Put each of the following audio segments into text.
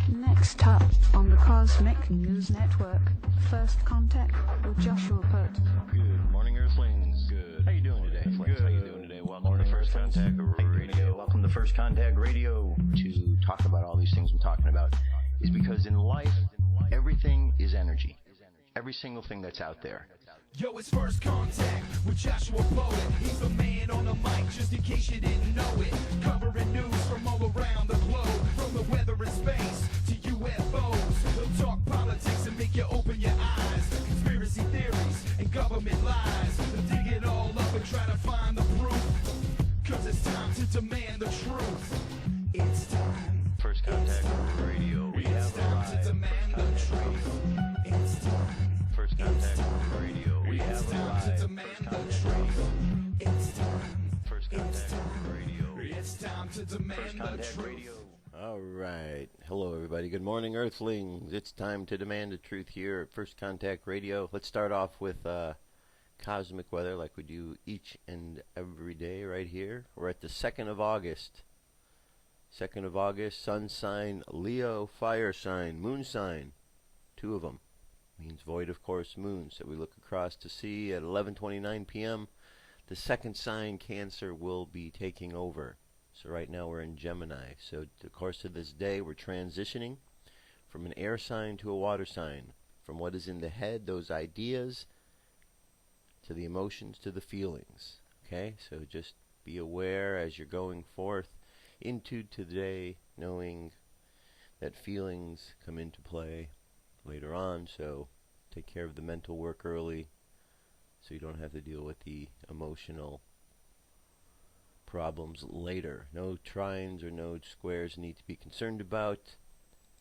Next up on the Cosmic News Network, First Contact with Joshua Pert. Good morning, Earthlings. Good. How you doing today? Good. How you doing today? Welcome to First Contact Radio. Welcome to First Contact Radio. To talk about all these things we're talking about is because in life, everything is energy. Every single thing that's out there. Yo, it's First Contact with Joshua Poet. He's the man on the mic, just in case you didn't know it. Covering news from all around the globe, from the weather and space to UFOs. He'll talk politics and make you open your eyes. Conspiracy theories and government lies. They'll dig it all up and try to find the proof. Cause it's time to demand the truth. It's time. First Contact Radio. We It's have time arrived. to demand the truth. It's time. First Contact Radio. We It's have time arrived. to demand the truth. It's time. First Contact Radio. It's time to demand First the Contact truth. Radio. All right. Hello, everybody. Good morning, Earthlings. It's time to demand the truth here at First Contact Radio. Let's start off with cosmic weather like we do each and every day right here. We're at the 2nd of August. 2nd of August, sun sign, Leo, fire sign, moon sign. Two of them. Means void, of course, moon. So we look across to see at 11:29 p.m. The second sign, Cancer, will be taking over. So right now we're in Gemini. So the course of this day, we're transitioning from an air sign to a water sign. From what is in the head, those ideas, to the emotions, to the feelings. Okay? So just be aware as you're going forth into today, knowing that feelings come into play later on. So take care of the mental work early so you don't have to deal with the emotional problems later. No trines or no squares need to be concerned about.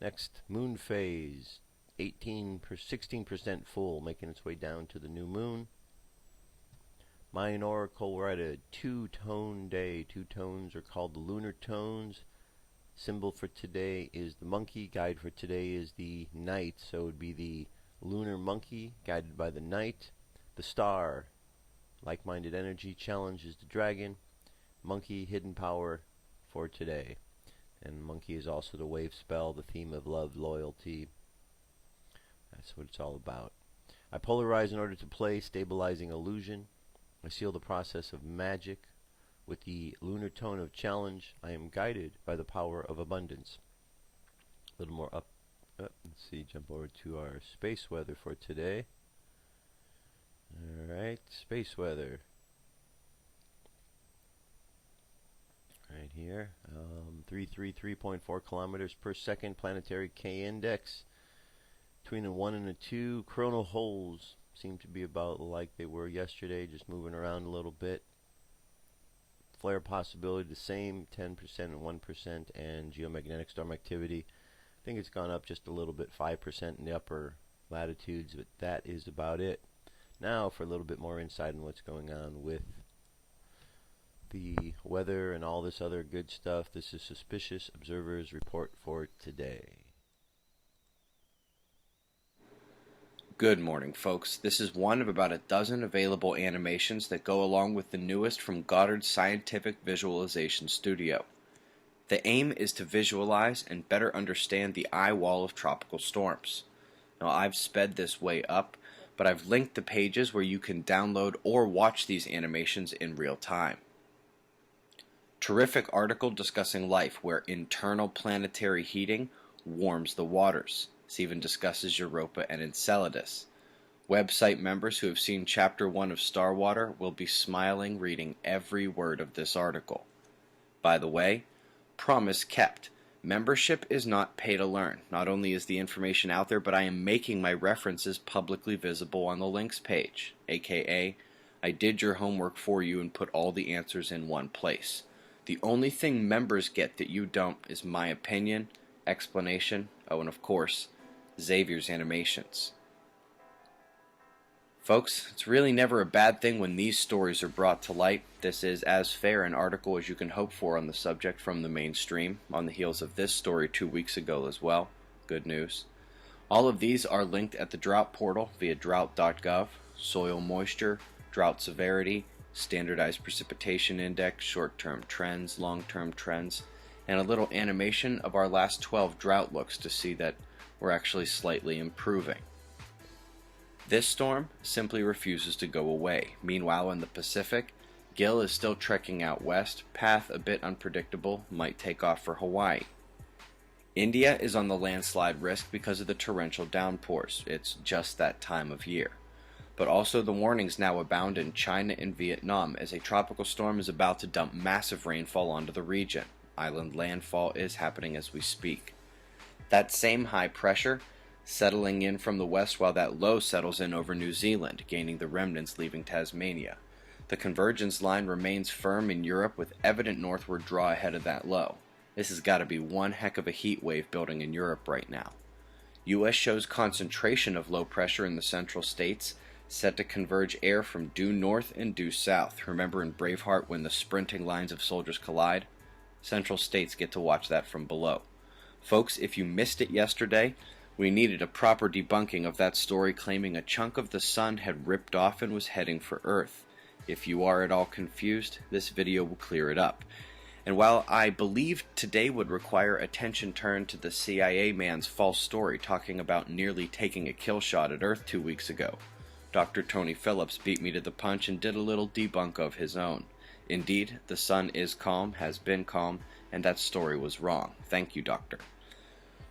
Next, moon phase, 16% full, making its way down to the new moon. Mayan Oracle, we're at a two-tone day. Two tones are called the lunar tones. Symbol for today is the monkey. Guide for today is the night. So it would be the lunar monkey guided by the night. The star, like-minded energy, challenges the dragon. Monkey, hidden power for today. And monkey is also the wave spell, the theme of love, loyalty. That's what it's all about. I polarize in order to play, stabilizing illusion. I seal the process of magic with the lunar tone of challenge. I am guided by the power of abundance. A little more up. Let's see, jump over to our space weather for today. Alright, space weather. Right here. 333.4 kilometers per second. Planetary K index. Between a 1 and a 2. Coronal holes seem to be about like they were yesterday, just moving around a little bit. Flare possibility the same, 10% and 1%, and geomagnetic storm activity. I think it's gone up just a little bit, 5% in the upper latitudes, but that is about it. Now for a little bit more insight on what's going on with the weather and all this other good stuff. This is Suspicious Observers Report for today. Good morning, folks. This is one of about a dozen available animations that go along with the newest from Goddard's Scientific Visualization Studio. The aim is to visualize and better understand the eye wall of tropical storms. Now, I've sped this way up, but I've linked the pages where you can download or watch these animations in real time. Terrific article discussing life where internal planetary heating warms the waters. This even discusses Europa and Enceladus. Website members who have seen Chapter 1 of Starwater will be smiling reading every word of this article. By the way, promise kept. Membership is not pay to learn. Not only is the information out there, but I am making my references publicly visible on the links page, aka I did your homework for you and put all the answers in one place. The only thing members get that you don't is my opinion, explanation, and of course, Xavier's animations. Folks, it's really never a bad thing when these stories are brought to light. This is as fair an article as you can hope for on the subject from the mainstream, on the heels of this story 2 weeks ago as well. Good news. All of these are linked at the drought portal via drought.gov, soil moisture, drought severity, standardized precipitation index, short-term trends, long-term trends, and a little animation of our last 12 drought looks to see that we're actually slightly improving. This storm simply refuses to go away. Meanwhile, in the Pacific, Gil is still trekking out west, path a bit unpredictable, might take off for Hawaii. India is on the landslide risk because of the torrential downpours. It's just that time of year. But also the warnings now abound in China and Vietnam as a tropical storm is about to dump massive rainfall onto the region. Island landfall is happening as we speak. That same high pressure settling in from the west while that low settles in over New Zealand, gaining the remnants leaving Tasmania. The convergence line remains firm in Europe with evident northward draw ahead of that low. This has got to be one heck of a heat wave building in Europe right now. U.S. shows concentration of low pressure in the central states, set to converge air from due north and due south. Remember in Braveheart when the sprinting lines of soldiers collide? Central states get to watch that from below. Folks, if you missed it yesterday, we needed a proper debunking of that story claiming a chunk of the sun had ripped off and was heading for Earth. If you are at all confused, this video will clear it up. And while I believe today would require attention turned to the CIA man's false story talking about nearly taking a kill shot at Earth 2 weeks ago, Dr. Tony Phillips beat me to the punch and did a little debunk of his own. Indeed, the sun is calm, has been calm, and that story was wrong. Thank you, Doctor.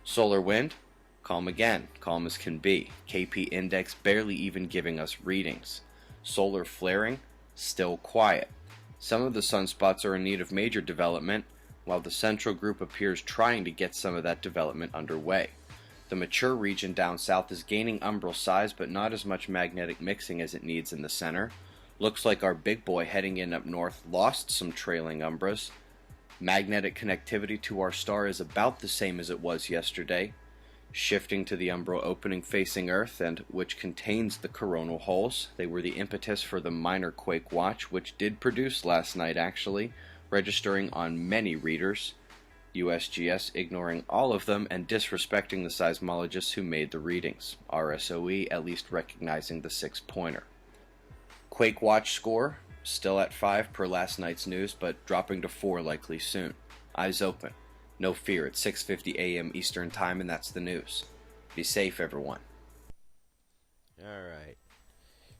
Solar wind? Calm again, calm as can be. KP index barely even giving us readings. Solar flaring? Still quiet. Some of the sunspots are in need of major development, while the central group appears trying to get some of that development underway. The mature region down south is gaining umbral size, but not as much magnetic mixing as it needs in the center. Looks like our big boy heading in up north lost some trailing umbras. Magnetic connectivity to our star is about the same as it was yesterday, shifting to the umbral opening facing Earth, and which contains the coronal holes. They were the impetus for the minor quake watch, which did produce last night actually, registering on many readers. USGS ignoring all of them and disrespecting the seismologists who made the readings. RSOE at least recognizing the 6-pointer. Quake watch score, still at 5 per last night's news, but dropping to 4 likely soon. Eyes open. No fear, it's 6:50 a.m. Eastern Time, and that's the news. Be safe, everyone. Alright.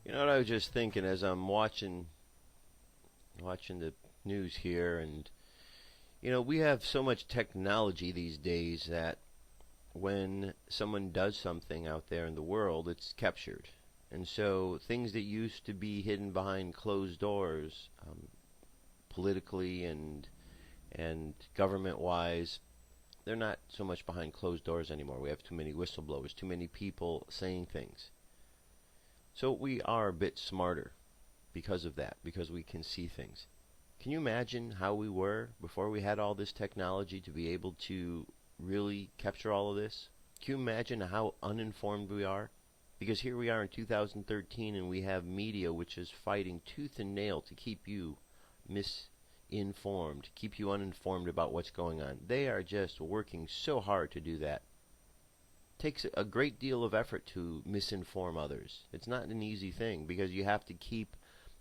You know what I was just thinking as I'm watching the news here, and you know, we have so much technology these days that when someone does something out there in the world, it's captured. And so things that used to be hidden behind closed doors, politically and government-wise, they're not so much behind closed doors anymore. We have too many whistleblowers, too many people saying things. So we are a bit smarter because of that, because we can see things. Can you imagine how we were before we had all this technology to be able to really capture all of this? Can you imagine how uninformed we are? Because here we are in 2013 and we have media which is fighting tooth and nail to keep you misinformed, keep you uninformed about what's going on. They are just working so hard to do that. It takes a great deal of effort to misinform others. It's not an easy thing because you have to keep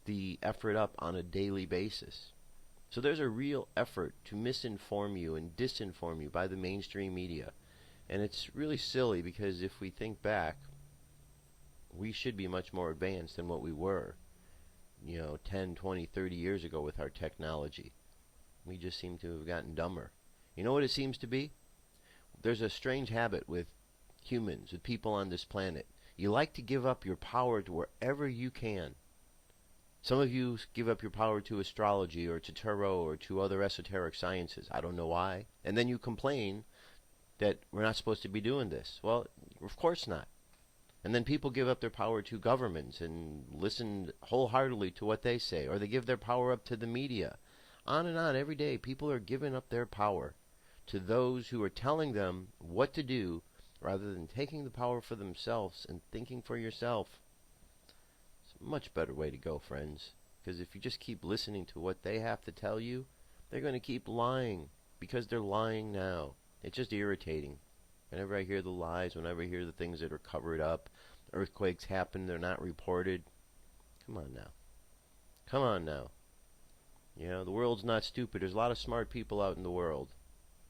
the effort up on a daily basis. So there's a real effort to misinform you and disinform you by the mainstream media. And it's really silly because if we think back, we should be much more advanced than what we were, 10, 20, 30 years ago with our technology. We just seem to have gotten dumber. You know what it seems to be? There's a strange habit with humans, with people on this planet. You like to give up your power to wherever you can. Some of you give up your power to astrology or to tarot or to other esoteric sciences. I don't know why. And then you complain that we're not supposed to be doing this. Well, of course not. And then people give up their power to governments and listen wholeheartedly to what they say, or they give their power up to the media. On and on, every day, people are giving up their power to those who are telling them what to do rather than taking the power for themselves and thinking for yourself. It's a much better way to go, friends, because if you just keep listening to what they have to tell you, they're going to keep lying, because they're lying now. It's just irritating. Whenever I hear the lies, whenever I hear the things that are covered up, earthquakes happen, they're not reported. Come on now. Come on now. The world's not stupid. There's a lot of smart people out in the world.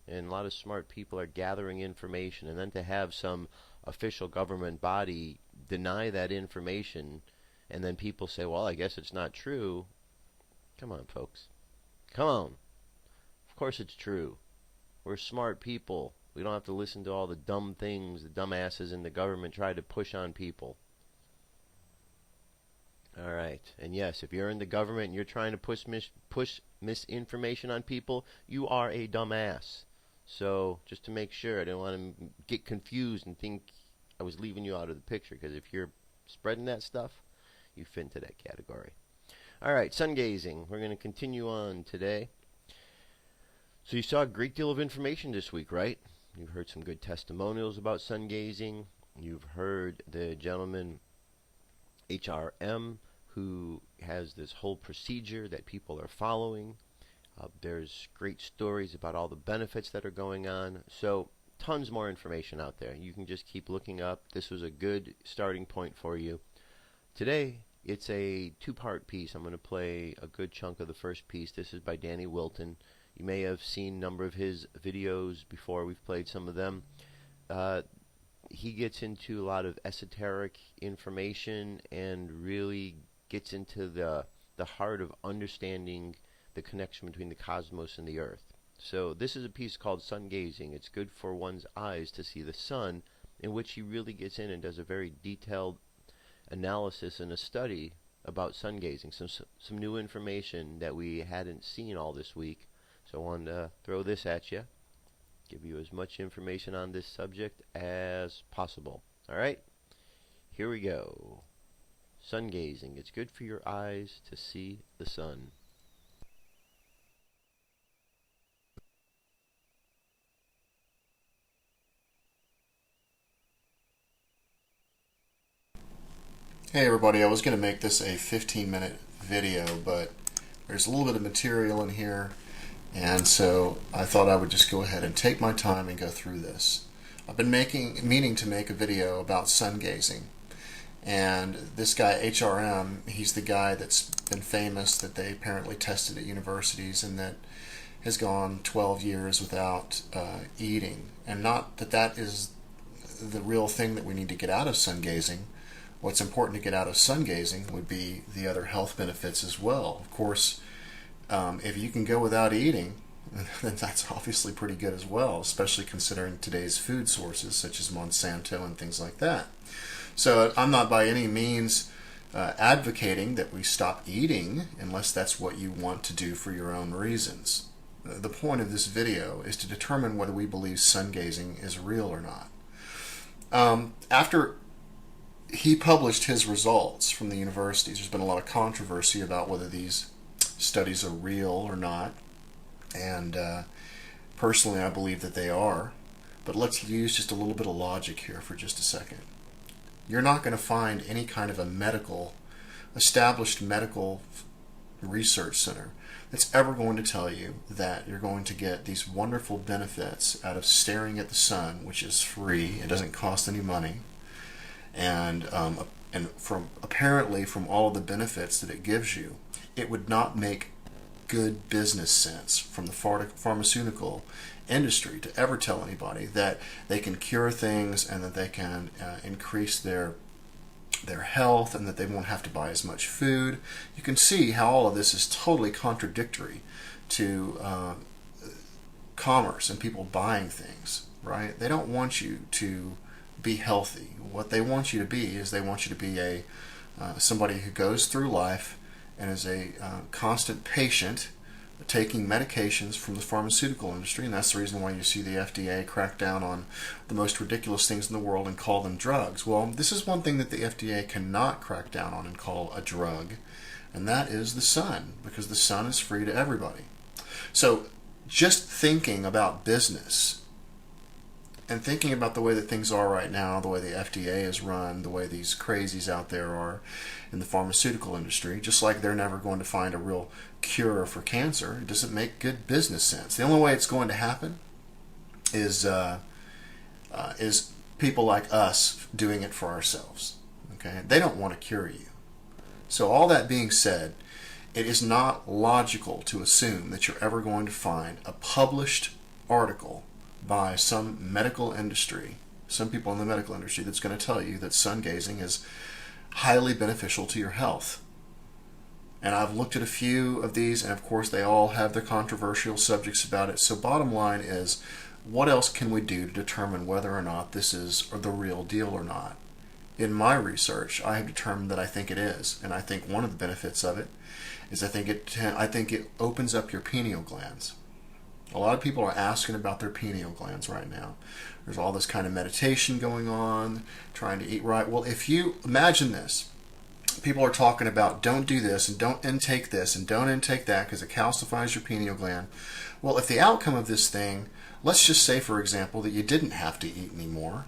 and a lot of smart people are gathering information, and then to have some official government body deny that information, and then people say, well, I guess it's not true. Come on, folks. Come on. Of course it's true. We're smart people. We don't have to listen to all the dumb things the dumbasses in the government try to push on people. All right. And yes, if you're in the government and you're trying to push misinformation on people, you are a dumbass. So just to make sure, I didn't want to get confused and think I was leaving you out of the picture, because if you're spreading that stuff, you fit into that category. All right, sun gazing. We're going to continue on today. So you saw a great deal of information this week, right? You've heard some good testimonials about sun gazing. You've heard the gentleman HRM who has this whole procedure that people are following. There's great stories about all the benefits that are going on. So tons more information out there. You can just keep looking up. This was a good starting point for you. Today, it's a two-part piece. I'm going to play a good chunk of the first piece. This is by Danny Wilton. You may have seen a number of his videos before. We've played some of them. He gets into a lot of esoteric information and really gets into the heart of understanding the connection between the cosmos and the earth. So this is a piece called Sun Gazing. It's good for one's eyes to see the sun, in which he really gets in and does a very detailed analysis and a study about sun gazing. Some new information that we hadn't seen all this week. So I wanted to throw this at you, give you as much information on this subject as possible. All right, here we go. Sun gazing. It's good for your eyes to see the sun. Hey everybody, I was going to make this a 15-minute video, but there's a little bit of material in here, and so I thought I would just go ahead and take my time and go through this. I've been meaning to make a video about sun gazing, and this guy HRM, he's the guy that's been famous, that they apparently tested at universities, and that has gone 12 years without eating. And not that that is the real thing that we need to get out of sun gazing. What's important to get out of sun gazing would be the other health benefits as well. Of course, if you can go without eating, then that's obviously pretty good as well, especially considering today's food sources such as Monsanto and things like that. So I'm not by any means advocating that we stop eating unless that's what you want to do for your own reasons. The point of this video is to determine whether we believe sun gazing is real or not. After he published his results from the universities, there's been a lot of controversy about whether these studies are real or not, and personally I believe that they are, but let's use just a little bit of logic here for just a second. You're not going to find any kind of a established medical research center that's ever going to tell you that you're going to get these wonderful benefits out of staring at the sun, which is free, it doesn't cost any money, and apparently from all of the benefits that it gives you, it would not make good business sense from the pharmaceutical industry to ever tell anybody that they can cure things and that they can increase their health and that they won't have to buy as much food. You can see how all of this is totally contradictory to commerce and people buying things, right? They don't want you to be healthy. What they want you to be is they want you to be somebody who goes through life and is a constant patient taking medications from the pharmaceutical industry, and that's the reason why you see the FDA crack down on the most ridiculous things in the world and call them drugs. Well, this is one thing that the FDA cannot crack down on and call a drug, and that is the sun, because the sun is free to everybody. So just thinking about business and thinking about the way that things are right now, the way the FDA is run, the way these crazies out there are in the pharmaceutical industry, just like they're never going to find a real cure for cancer, it doesn't make good business sense. The only way it's going to happen is people like us doing it for ourselves. Okay? They don't want to cure you. So all that being said, it is not logical to assume that you're ever going to find a published article by some medical industry, some people in the medical industry, that's going to tell you that sun gazing is highly beneficial to your health. And I've looked at a few of these, and of course they all have their controversial subjects about it. So bottom line is, what else can we do to determine whether or not this is the real deal or not? In my research, I have determined that I think it is, and I think one of the benefits of it is I think it opens up your pineal glands. A lot of people are asking about their pineal glands right now. There's all this kind of meditation going on, trying to eat right. Well, if you imagine this, people are talking about don't do this and don't intake this and don't intake that because it calcifies your pineal gland. Well, if the outcome of this thing, let's just say, for example, that you didn't have to eat anymore,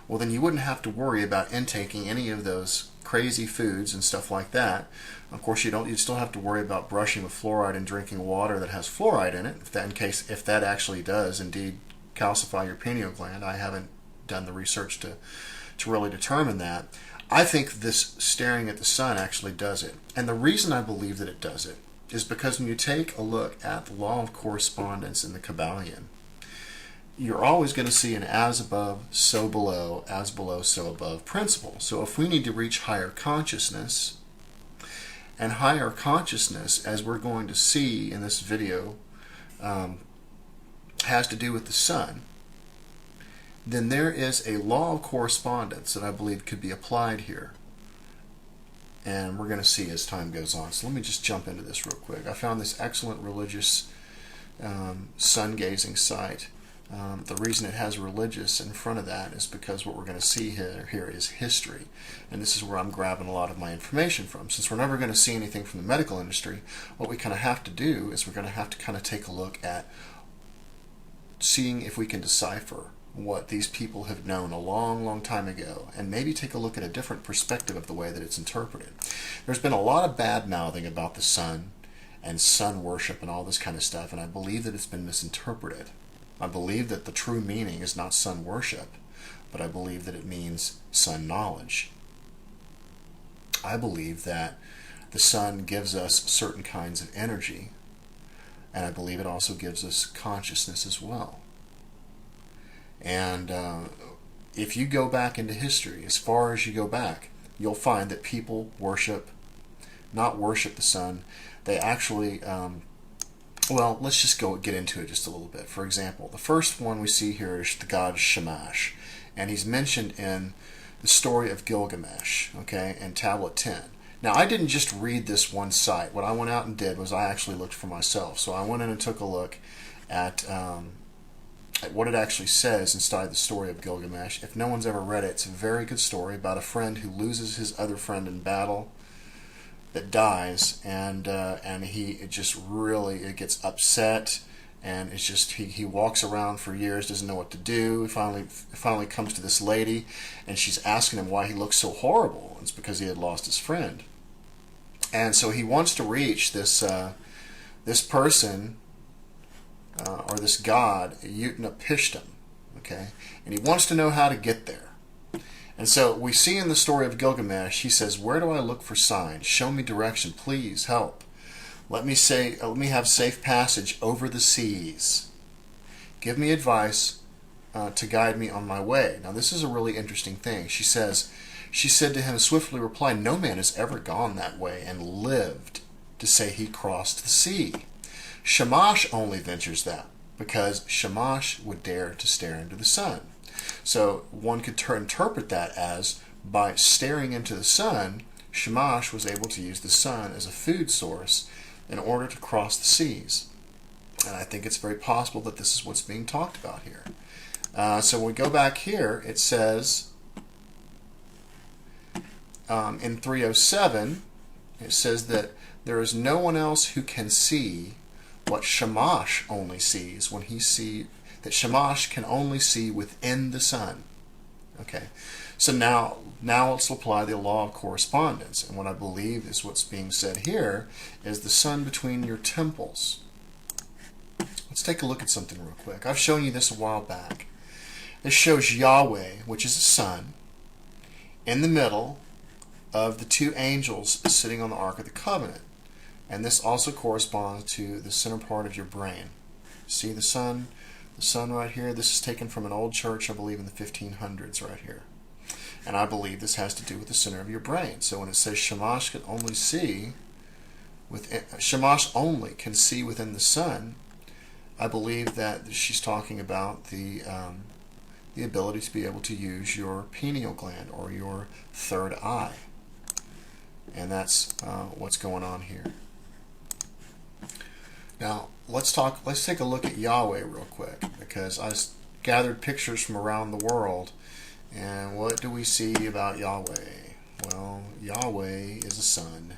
well, then you wouldn't have to worry about intaking any of those crazy foods and stuff like that. Of course, you still have to worry about brushing with fluoride and drinking water that has fluoride in it, if that actually does indeed calcify your pineal gland. I haven't done the research to really determine that. I think this staring at the sun actually does it. And the reason I believe that it does it is because when you take a look at the law of correspondence in the Kabbalion, you're always going to see an as above, so below, as below, so above principle. So if we need to reach higher consciousness, and higher consciousness, as we're going to see in this video, has to do with the sun, then there is a law of correspondence that I believe could be applied here. And we're going to see as time goes on. So let me just jump into this real quick. I found this excellent religious sun-gazing site. The reason it has religious in front of that is because what we're going to see here is history. And this is where I'm grabbing a lot of my information from. Since we're never going to see anything from the medical industry, what we kind of have to do is we're going to have to kind of take a look at seeing if we can decipher what these people have known a long, long time ago, and maybe take a look at a different perspective of the way that it's interpreted. There's been a lot of bad-mouthing about the sun and sun worship and all this kind of stuff, and I believe that it's been misinterpreted. I believe that the true meaning is not sun worship, but I believe that it means sun knowledge. I believe that the sun gives us certain kinds of energy, and I believe it also gives us consciousness as well. And if you go back into history, as far as you go back, you'll find that people not worship the sun. They actually, well, let's just get into it just a little bit. For example, the first one we see here is the god Shamash, and he's mentioned in the story of Gilgamesh, okay, in Tablet 10. Now, I didn't just read this one site. What I went out and did was I actually looked for myself. So I went in and took a look at what it actually says inside the story of Gilgamesh. If no one's ever read it, it's a very good story about a friend who loses his other friend in battle, that dies, and he gets upset, and it's just he walks around for years, doesn't know what to do. He finally comes to this lady, and she's asking him why he looks so horrible. It's because he had lost his friend, and so he wants to reach this person. Or this god, Utnapishtim, okay? And he wants to know how to get there. And so we see in the story of Gilgamesh, he says, "Where do I look for signs? Show me direction, please, help. Let me have safe passage over the seas. Give me advice to guide me on my way." Now this is a really interesting thing. She said to him, swiftly reply, "No man has ever gone that way and lived to say he crossed the sea. Shamash only ventures that, because Shamash would dare to stare into the sun." So one could interpret that as, by staring into the sun, Shamash was able to use the sun as a food source in order to cross the seas. And I think it's very possible that this is what's being talked about here. So when we go back here, it says in 307, it says that there is no one else who can see what Shamash only sees that Shamash can only see within the sun. Okay, so now let's apply the law of correspondence, and what I believe is what's being said here is the sun between your temples. Let's take a look at something real quick. I've shown you this a while back. This shows Yahweh, which is the sun, in the middle of the two angels sitting on the Ark of the Covenant. And this also corresponds to the center part of your brain. See the sun The sun right here, this is taken from an old church, I believe in the 1500s right here. And I believe this has to do with the center of your brain. So when it says Shamash can only see, Shamash only can see within the sun, I believe that she's talking about the ability to be able to use your pineal gland or your third eye. And that's what's going on here. Now, let's take a look at Yahweh real quick, because I gathered pictures from around the world. And what do we see about Yahweh? Well, Yahweh is a sun,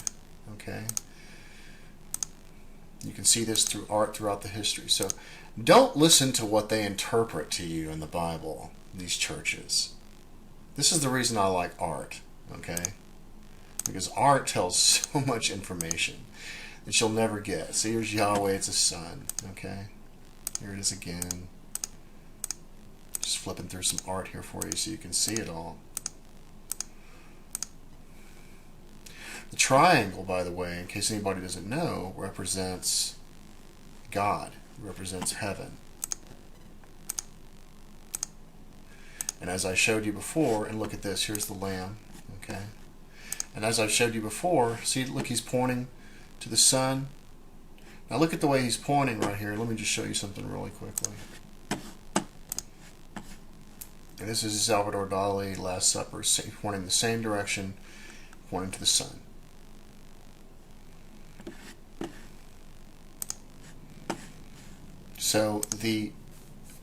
okay? You can see this through art throughout the history. So don't listen to what they interpret to you in the Bible, these churches. This is the reason I like art, okay? Because art tells so much information that you'll never get. So here's Yahweh, it's a sun, okay? Here it is again. Just flipping through some art here for you so you can see it all. The triangle, by the way, in case anybody doesn't know, represents God, represents heaven. And as I showed you before, and look at this, here's the lamb, okay? And as I've showed you before, see, look, he's pointing to the sun. Now look at the way he's pointing right here. Let me just show you something really quickly. And this is Salvador Dali, Last Supper, pointing the same direction, pointing to the sun. So the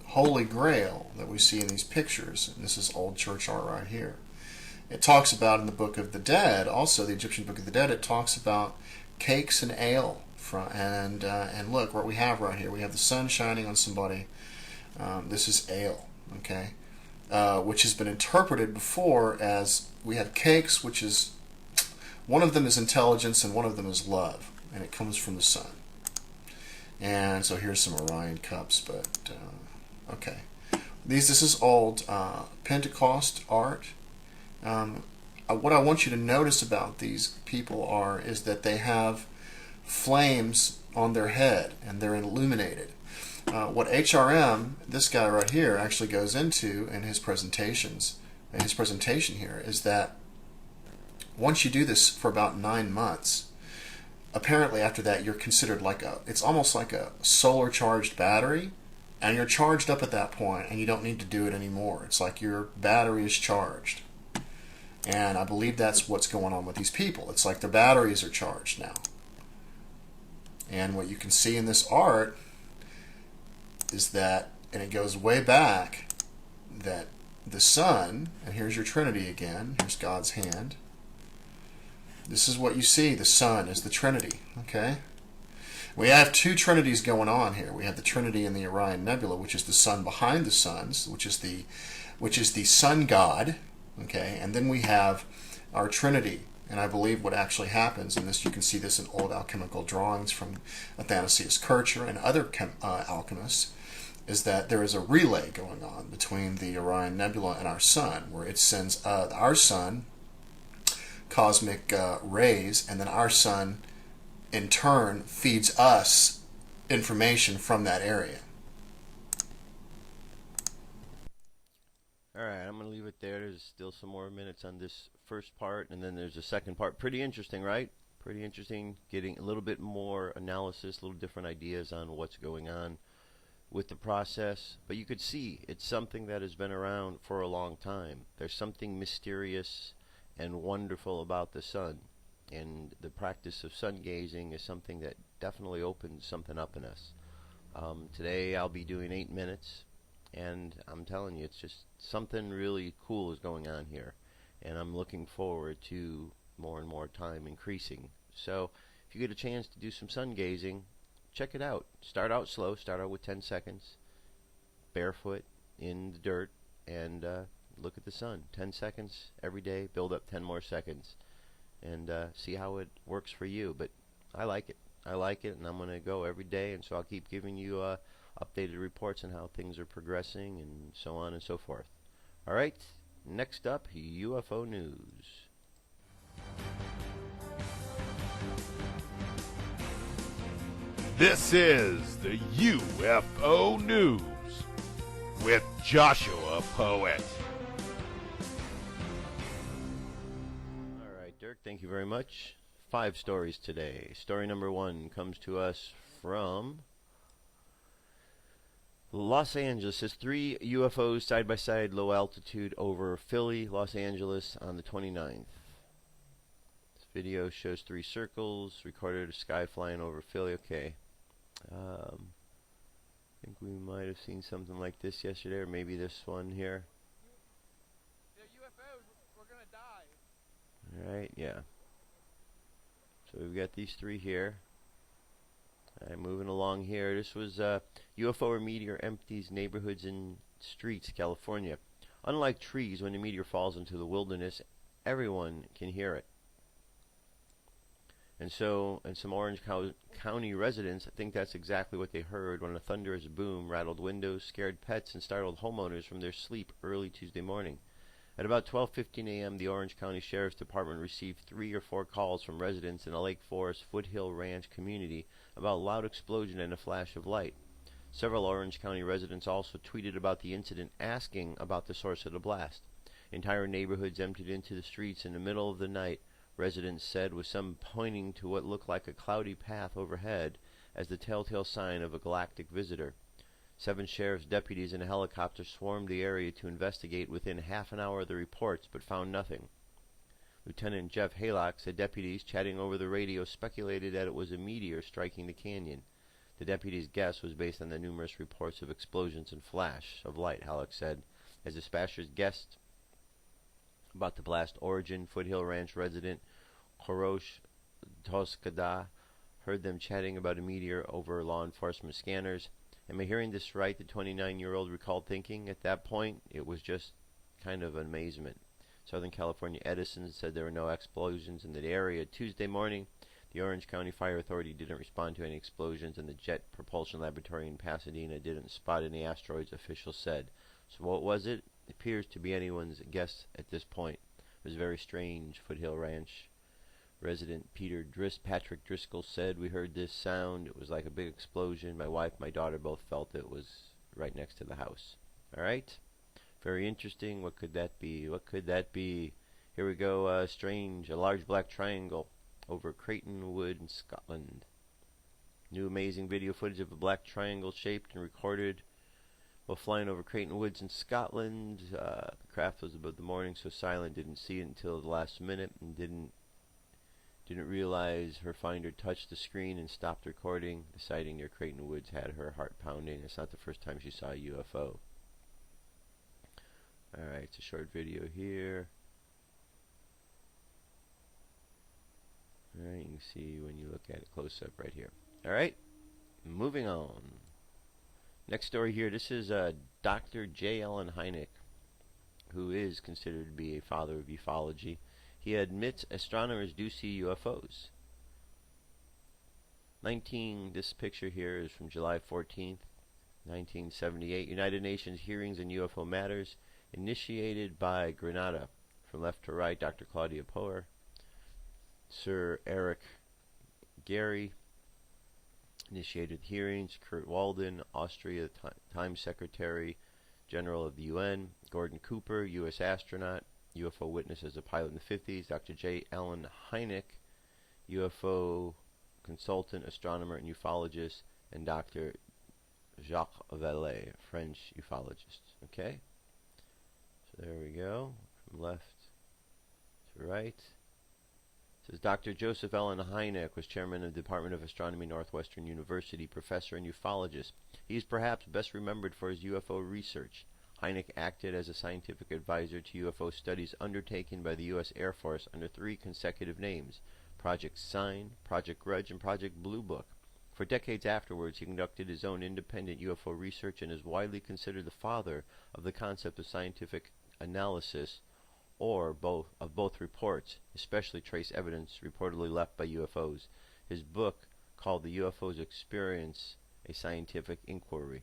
Holy Grail that we see in these pictures, and this is old church art right here, it talks about in the Book of the Dead, also the Egyptian Book of the Dead, it talks about cakes and ale. And look what we have right here. We have the sun shining on somebody. This is ale, okay? Which has been interpreted before as we have cakes, which is, one of them is intelligence and one of them is love, and it comes from the sun. And so here's some Orion cups, but okay. This is old Pentecost art. What I want you to notice about these people is that they have flames on their head and they're illuminated. What HRM, this guy right here, actually goes into in his presentations, in his presentation here, is that once you do this for about 9 months, apparently after that you're considered like it's almost like a solar charged battery, and you're charged up at that point and you don't need to do it anymore. It's like your battery is charged. And I believe that's what's going on with these people. It's like their batteries are charged now. And what you can see in this art is that, and it goes way back, that the sun, and here's your Trinity again, here's God's hand. This is what you see, the sun is the Trinity, okay? We have two Trinities going on here. We have the Trinity in the Orion Nebula, which is the sun behind the suns, which is the sun god, okay? And then we have our Trinity. And I believe what actually happens, and this you can see this in old alchemical drawings from Athanasius Kircher and other alchemists, is that there is a relay going on between the Orion Nebula and our sun, where it sends our sun cosmic rays, and then our sun in turn feeds us information from that area. Alright, I'm going to leave it there. There's still some more minutes on this first part, and then there's a second part. Pretty interesting, right? Pretty interesting, getting a little bit more analysis, a little different ideas on what's going on with the process. But you could see it's something that has been around for a long time. There's something mysterious and wonderful about the sun, and the practice of sun gazing is something that definitely opens something up in us. Today I'll be doing 8 minutes, and I'm telling you, it's just something really cool is going on here, and I'm looking forward to more and more time increasing. So if you get a chance to do some sun gazing, check it out. Start out slow, start out with 10 seconds, barefoot in the dirt, and look at the sun. 10 seconds every day, build up 10 more seconds, and see how it works for you. But I like it. I like it, and I'm going to go every day, and so I'll keep giving you updated reports on how things are progressing and so on and so forth. Alright, next up, UFO News. This is the UFO News. with Joshua Poet. All right, Dirk, thank you very much. 5 stories today. Story number 1 comes to us from Los Angeles. Says 3 UFOs side by side, low altitude over Philly, Los Angeles on the 29th. This video shows 3 circles, recorded a sky flying over Philly. Okay. I think we might have seen something like this yesterday, or maybe this one here. They're UFOs. We're gonna die. Alright, yeah. So we've got these 3 here. Alright, moving along here. This was UFO or Meteor empties neighborhoods and streets, California. Unlike trees, when a meteor falls into the wilderness, everyone can hear it. And some Orange County residents think that's exactly what they heard when a thunderous boom rattled windows, scared pets, and startled homeowners from their sleep early Tuesday morning. At about 12:15 a.m., the Orange County Sheriff's Department received 3 or 4 calls from residents in a Lake Forest Foothill Ranch community about a loud explosion and a flash of light. Several Orange County residents also tweeted about the incident, asking about the source of the blast. Entire neighborhoods emptied into the streets in the middle of the night, residents said, with some pointing to what looked like a cloudy path overhead as the telltale sign of a galactic visitor. 7 sheriff's deputies and a helicopter swarmed the area to investigate within half an hour of the reports, but found nothing. Lieutenant Jeff Haylock said deputies chatting over the radio speculated that it was a meteor striking the canyon. The deputy's guess was based on the numerous reports of explosions and flash of light, Haylock said. As dispatchers guessed about the blast origin, Foothill Ranch resident Korosh Toskada heard them chatting about a meteor over law enforcement scanners. Am I hearing this right? The 29-year-old recalled thinking. At that point, it was just kind of amazement. Southern California Edison said there were no explosions in the area. Tuesday morning, the Orange County Fire Authority didn't respond to any explosions, and the Jet Propulsion Laboratory in Pasadena didn't spot any asteroids, officials said. So what was it? It appears to be anyone's guess at this point. It was very strange, Foothill Ranch resident Patrick Driscoll said. We heard this sound. It was like a big explosion. My wife, my daughter both felt it was right next to the house. All right? Very interesting. What could that be? What could that be? Here we go. Strange. A large black triangle over Craighton Wood in Scotland. New amazing video footage of a black triangle shaped and recorded while flying over Craighton Woods in Scotland. The craft was above the morning, so silent, didn't see it until the last minute, and didn't realize her finder touched the screen and stopped recording. The sighting near Craighton Woods had her heart pounding. It's not the first time she saw a UFO. Alright, it's a short video here. Alright, you can see when you look at it close up right here. Alright, moving on. Next story here. This is Dr. J. Allen Hynek, who is considered to be a father of ufology. He admits astronomers do see UFOs. This picture here is from July 14th, 1978. United Nations hearings on UFO matters initiated by Grenada. From left to right, Dr. Claudia Poer, Sir Eric Gary initiated hearings. Kurt Walden, Austria, Times Secretary General of the UN. Gordon Cooper, U.S. astronaut, UFO witness as a pilot in the 50s. Dr. J. Allen Hynek, UFO consultant, astronomer, and ufologist. And Dr. Jacques Vallée, French ufologist. Okay? So there we go. From left to right. It says Dr. Joseph Allen Hynek was chairman of the Department of Astronomy, Northwestern University, professor and ufologist. He is perhaps best remembered for his UFO research. Hynek acted as a scientific advisor to UFO studies undertaken by the U.S. Air Force under 3 consecutive names: Project Sign, Project Grudge, and Project Blue Book. For decades afterwards, he conducted his own independent UFO research and is widely considered the father of the concept of scientific analysis of both reports, especially trace evidence reportedly left by UFOs. His book, called The UFOs Experience, A Scientific Inquiry.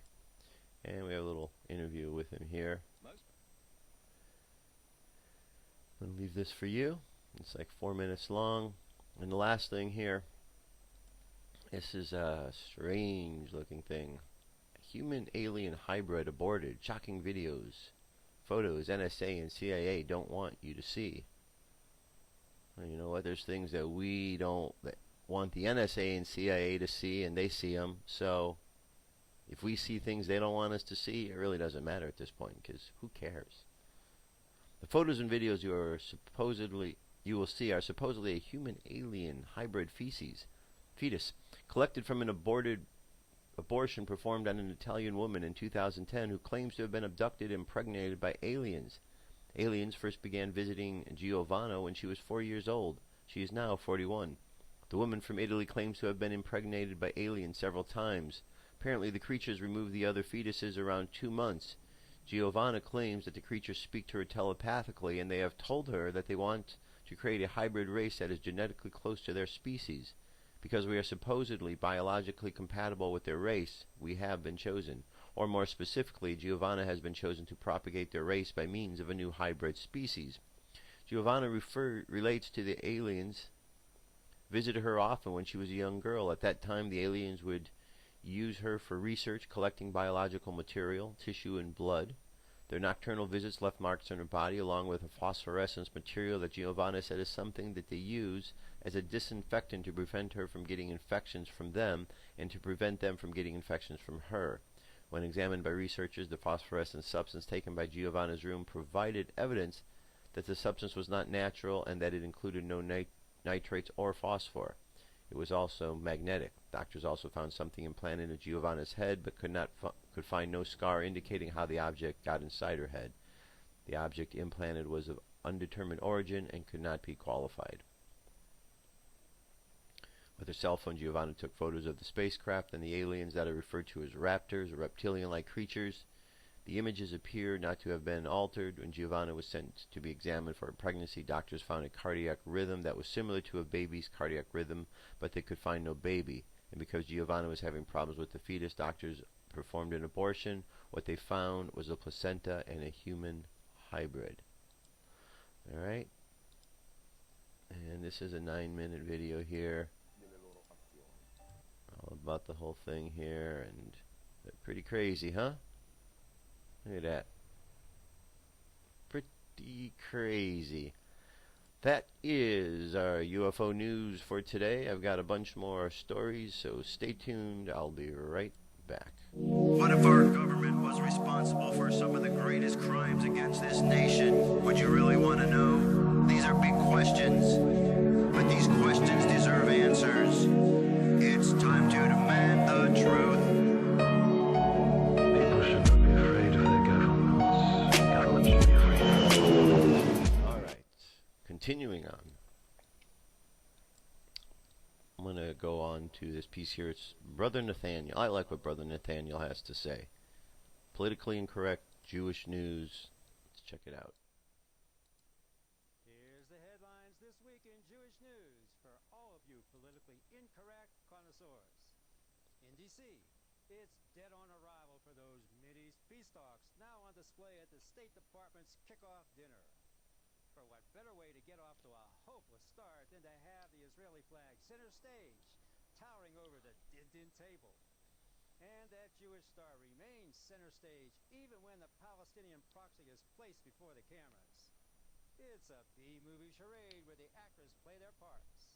And we have a little interview with him here. I'm going to leave this for you. It's like 4 minutes long. And the last thing here, this is a strange looking thing. I Human alien hybrid aborted. Shocking videos. Photos NSA and CIA don't want you to see. Well, you know what? There's things that we don't want the NSA and CIA to see, and they see them. So if we see things they don't want us to see, it really doesn't matter at this point, because who cares? The photos and videos you will see are supposedly a human alien hybrid fetus collected from an abortion performed on an Italian woman in 2010 who claims to have been abducted and impregnated by aliens. Aliens first began visiting Giovanna when she was 4 years old. She is now 41. The woman from Italy claims to have been impregnated by aliens several times. Apparently the creatures removed the other fetuses around 2 months. Giovanna claims that the creatures speak to her telepathically, and they have told her that they want to create a hybrid race that is genetically close to their species. Because we are supposedly biologically compatible with their race, we have been chosen. Or more specifically, Giovanna has been chosen to propagate their race by means of a new hybrid species. Giovanna relates to the aliens visited her often when she was a young girl. At that time, the aliens would use her for research, collecting biological material, tissue, and blood. Their nocturnal visits left marks on her body, along with a phosphorescence material that Giovanna said is something that they use as a disinfectant to prevent her from getting infections from them and to prevent them from getting infections from her. When examined by researchers, the phosphorescent substance taken by Giovanna's room provided evidence that the substance was not natural and that it included no nitrates or phosphor. It was also magnetic. Doctors also found something implanted in Giovanna's head, but could find no scar indicating how the object got inside her head. The object implanted was of undetermined origin and could not be qualified. With her cell phone, Giovanna took photos of the spacecraft and the aliens that are referred to as raptors, or reptilian-like creatures. The images appear not to have been altered. When Giovanna was sent to be examined for a pregnancy, doctors found a cardiac rhythm that was similar to a baby's cardiac rhythm, but they could find no baby. And because Giovanna was having problems with the fetus, doctors performed an abortion. What they found was a placenta and a human hybrid. Alright? And this is a 9-minute video here. All about the whole thing here, and pretty crazy, huh? Look at that. Pretty crazy. That is our UFO news for today. I've got a bunch more stories, so stay tuned. I'll be right back. What if our government was responsible for some of the greatest crimes against this nation? Would you really want to know? These are big questions, but these questions deserve answers. It's time to demand the truth. People shouldn't be afraid of their governments. Governments should be afraid. Alright, continuing on. I'm going to go on to this piece here. It's Brother Nathaniel. I like what Brother Nathaniel has to say. Politically incorrect Jewish news. Let's check it out. Here's the headlines this week in Jewish news for all of you politically incorrect connoisseurs. In D.C., it's dead on arrival for those Mideast peace talks now on display at the State Department's kickoff dinner. For what better way to get off to a hopeless start than to have the Israeli flag center stage, towering over the din-din table. And that Jewish star remains center stage even when the Palestinian proxy is placed before the cameras. It's a B-movie charade where the actors play their parts.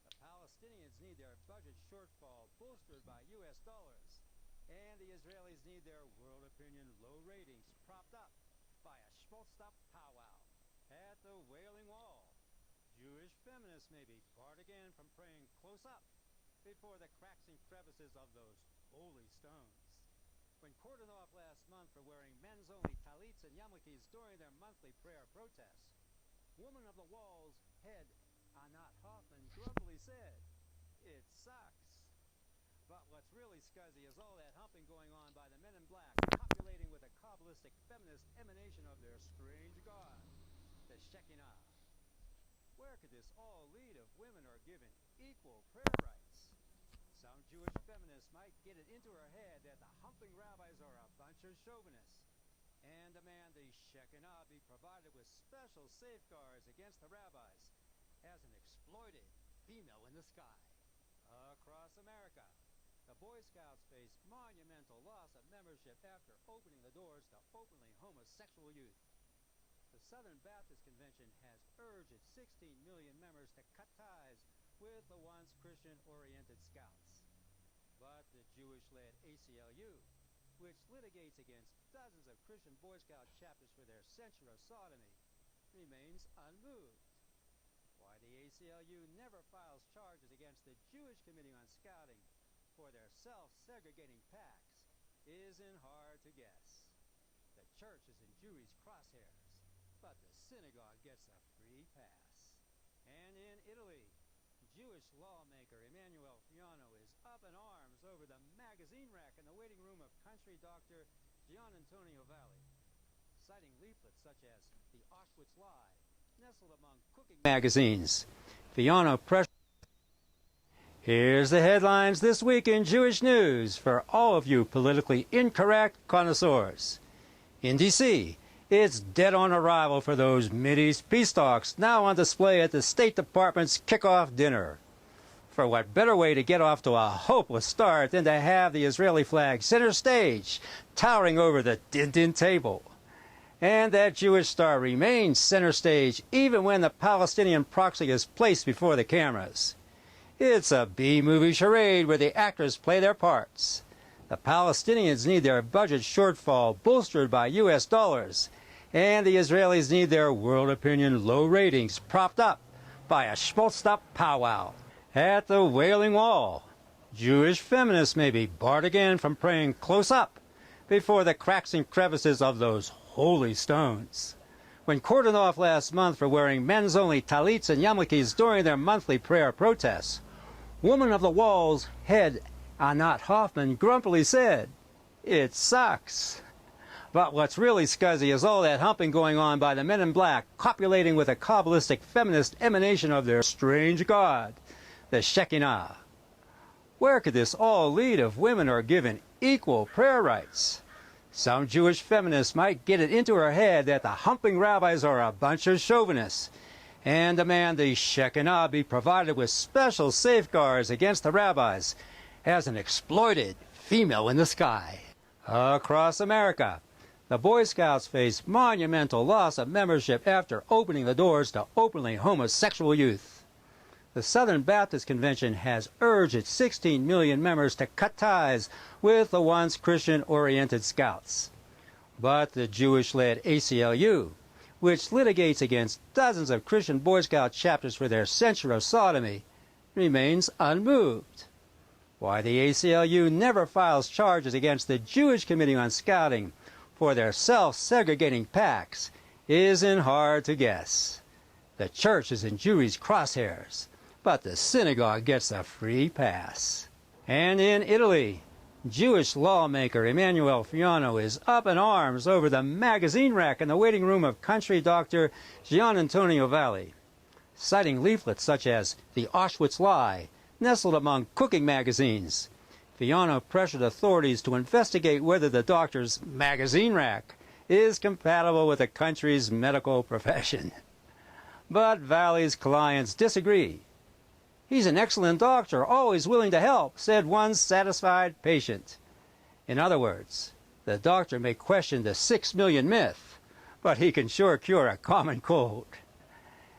The Palestinians need their budget shortfall bolstered by U.S. dollars, and the Israelis need their world opinion low ratings propped up by a schmaltzed-up powwow at the Wailing Wall. Jewish feminists may be barred again from praying close up before the cracks and crevices of those holy stones. When cordoned off last month for wearing men's-only talits and yarmulkes during their monthly prayer protest, Woman of the Wall's head, Anat Hoffman, grumpily said, "It sucks." But what's really scuzzy is all that humping going on by the men in black, copulating with a Kabbalistic feminist emanation of their strange god, the Shekinah. Where could this all lead if women are given equal prayer rights? Some Jewish feminists might get it into her head that the humping rabbis are a bunch of chauvinists and demand the Shekinah be provided with special safeguards against the rabbis as an exploited female in the sky. Across America, the Boy Scouts face monumental loss of membership after opening the doors to openly homosexual youth. The Southern Baptist Convention has urged its 16 million members to cut ties with the once Christian-oriented Scouts. But the Jewish-led ACLU, which litigates against dozens of Christian Boy Scout chapters for their censure of sodomy, remains unmoved. Why the ACLU never files charges against the Jewish Committee on Scouting for their self-segregating pacts isn't hard to guess. The church is in Jewry's crosshairs, but the synagogue gets a free pass. And in Italy, Jewish lawmaker Emanuele Fiano is up in arms over the magazine rack in the waiting room of country doctor Gian Antonio Valli, citing leaflets such as The Auschwitz Lie, nestled among cooking magazines. Fiano pressure. Here's the headlines this week in Jewish news for all of you politically incorrect connoisseurs. In D.C., it's dead on arrival for those Mideast peace talks now on display at the State Department's kickoff dinner. For what better way to get off to a hopeless start than to have the Israeli flag center stage, towering over the din-din table. And that Jewish star remains center stage even when the Palestinian proxy is placed before the cameras. It's a B-movie charade where the actors play their parts. The Palestinians need their budget shortfall bolstered by U.S. dollars, and the Israelis need their world opinion low ratings propped up by a schmaltzed-up powwow. At the Wailing Wall, Jewish feminists may be barred again from praying close up before the cracks and crevices of those holy stones. When cordoned off last month for wearing men's-only talits and yarmulkes during their monthly prayer protests, Woman of the Wall's head Anat Hoffman grumpily said, "It sucks." But what's really scuzzy is all that humping going on by the men in black, copulating with a Kabbalistic feminist emanation of their strange god, the Shekinah. Where could this all lead if women are given equal prayer rights? Some Jewish feminists might get it into her head that the humping rabbis are a bunch of chauvinists and demand the Shekinah be provided with special safeguards against the rabbis as an exploited female in the sky. Across America, the Boy Scouts face monumental loss of membership after opening the doors to openly homosexual youth. The Southern Baptist Convention has urged its 16 million members to cut ties with the once Christian-oriented Scouts. But the Jewish-led ACLU, which litigates against dozens of Christian Boy Scout chapters for their censure of sodomy, remains unmoved. Why the ACLU never files charges against the Jewish Committee on Scouting for their self-segregating pacts isn't hard to guess. The church is in Jewry's crosshairs, but the synagogue gets a free pass. And in Italy, Jewish lawmaker Emanuele Fiano is up in arms over the magazine rack in the waiting room of country doctor Gian Antonio Valli, citing leaflets such as The Auschwitz Lie, nestled among cooking magazines. Fiano pressured authorities to investigate whether the doctor's magazine rack is compatible with the country's medical profession. But Valli's clients disagree. "He's an excellent doctor, always willing to help," said one satisfied patient. In other words, the doctor may question the 6 million myth, but he can sure cure a common cold.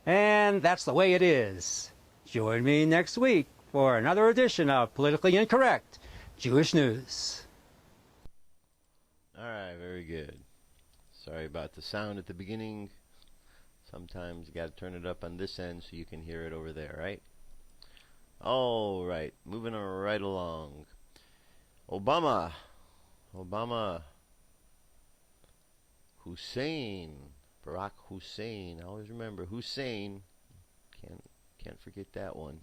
And that's the way it is. Join me next week for another edition of Politically Incorrect Jewish News. All right, very good. Sorry about the sound at the beginning. Sometimes you got to turn it up on this end so you can hear it over there, right? All right, moving right along. Obama, Hussein, Barack Hussein. I always remember Hussein. Can't forget that one.